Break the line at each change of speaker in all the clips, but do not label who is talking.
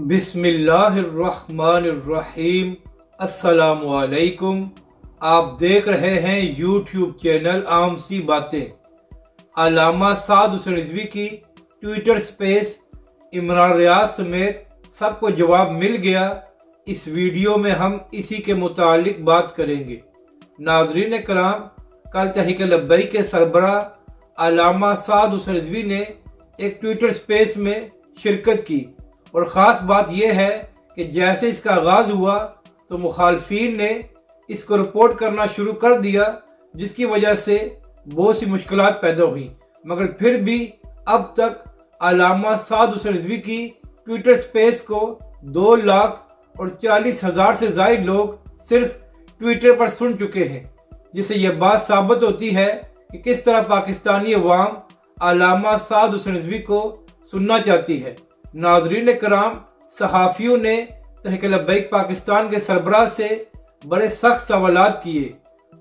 बिस्मिल्लाहिर्रहमानिर्रहीम। अस्सलामु अलैकुम। आप देख रहे हैं यूट्यूब चैनल आम सी बातें। अल्लामा साद हुसैन रिजवी की ट्विटर स्पेस इमरान रियाज समेत सबको जवाब मिल गया। इस वीडियो में हम इसी के मुतालिक बात करेंगे। नाज़रीन कराम, कल तहरीक लब्बैक के सरबराह अल्लामा साद हुसैन रिजवी ने एक ट्विटर स्पेस में शिरकत की और ख़ास बात यह है कि जैसे इसका आगाज़ हुआ तो मुखालफीन ने इसको रिपोर्ट करना शुरू कर दिया, जिसकी वजह से बहुत सी मुश्किलात पैदा हुई। मगर फिर भी अब तक अल्लामा साद हुसैन रिजवी की ट्विटर स्पेस को 2,40,000 से ज़ायद लोग सिर्फ ट्विटर पर सुन चुके हैं, जिससे यह बात साबित होती है कि किस तरह पाकिस्तानी अवाम अल्लामा साद हुसैन रिजवी को सुनना चाहती है। नाज़रीन कराम, सहाफ़ियों ने तहरीक लब्बैक पाकिस्तान के सरबराह से बड़े सख्त सवालात किए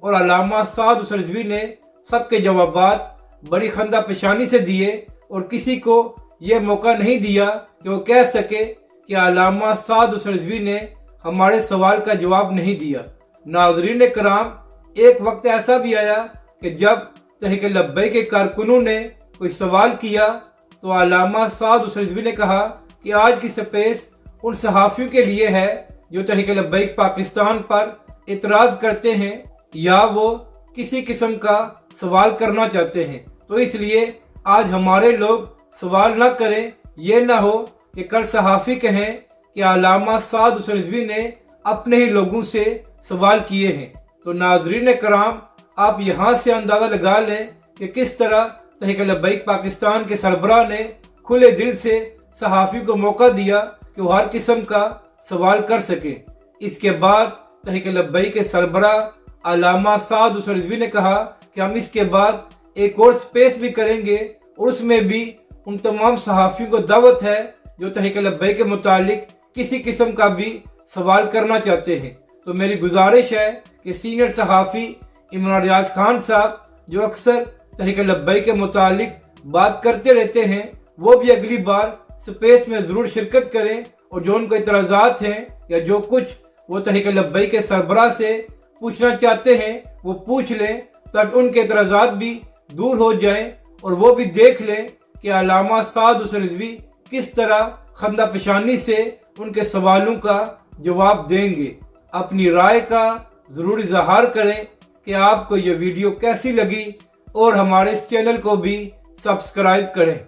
और अल्लामा साद हुसैन रिजवी ने सबके जवाबात बड़ी खंदा पेशानी से दिए और किसी को यह मौका नहीं दिया कि वो कह सके कि अल्लामा साद हुसैन रिजवी ने हमारे सवाल का जवाब नहीं दिया। नाज़रीन कराम, एक वक्त ऐसा भी आया कि जब तहरीक लब्बैक के कारकुनों ने कोई सवाल किया तो अल्लामा साद हुसैन रिजवी ने कहा कि आज की स्पेस उन सहाफ़ियों के लिए है जो तहरीक लब्बैक पाकिस्तान पर इतराज़ करते हैं या वो किसी किस्म का सवाल करना चाहते हैं। तो इसलिए आज हमारे लोग सवाल न करें, ये ना हो कि कल सहाफ़ी कहें कि अल्लामा साद हुसैन रिजवी ने अपने ही लोगों से सवाल किए हैं। तो नाज़रीन कराम, आप यहाँ से अंदाज़ा लगा लें कि किस तरह तहरीक लब्बैक पाकिस्तान के सरबराह ने खुले दिल से सहाफ़ी को मौका दिया कि वो हर किस्म का सवाल कर सके। इसके बाद तहरीक लब्बैक के सरबराह अल्लामा साद हुसैन रिजवी ने कहा कि हम इसके बाद एक और स्पेस भी करेंगे और उसमें भी उन तमाम सहाफ़ियों को दावत है जो तहरीक लब्बैक के मुतालिक किसी किस्म का भी सवाल करना चाहते हैं। तो मेरी गुजारिश है कि सीनियर सहाफ़ी इमरान रियाज खान साहब, जो अक्सर तहरीक लब्बैक के मुतालिक बात करते रहते हैं, वो भी अगली बार स्पेस में ज़रूर शिरकत करें और जो उनको इतराज़ात हैं या जो कुछ वो तहरीक लब्बैक के सरबराह से पूछना चाहते हैं वो पूछ लें, ताकि उनके इतराज़ात भी दूर हो जाएं और वो भी देख लें कि अल्लामा साद हुसैन रिजवी किस तरह खंदा पेशानी से उनके सवालों का जवाब देंगे। अपनी राय का ज़रूर इज़हार करें कि आपको ये वीडियो कैसी लगी और हमारे इस चैनल को भी सब्सक्राइब करें।